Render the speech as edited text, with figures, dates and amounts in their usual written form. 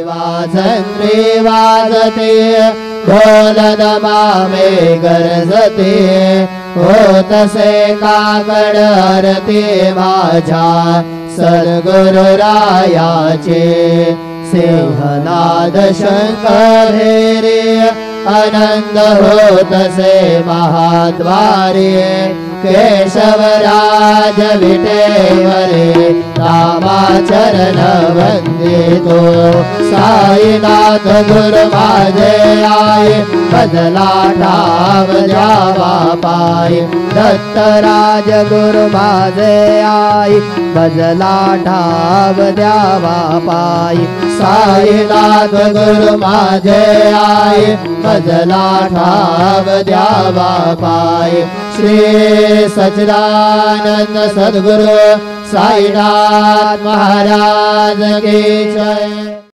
वाजते ढोलदमा में गरजते होत से काकड़ आरती माझा सद्गुरु रायाचे सिंहनाद शंख भेरे आनंद होत से महाद्वारे केशवराज विटेवरे रामाचरण वंदितो साईनाथ गुरु माझे आए बदला ठाव जावा पाए दत्तराज गुरु माझे आए बदला ठाव द्यावा पाए साईनाथ गुरु माझे आए बदला ठाव द्यावा पाए श्री सच्चिदानंद सद्गुरु साईनाथ महाराज की जय।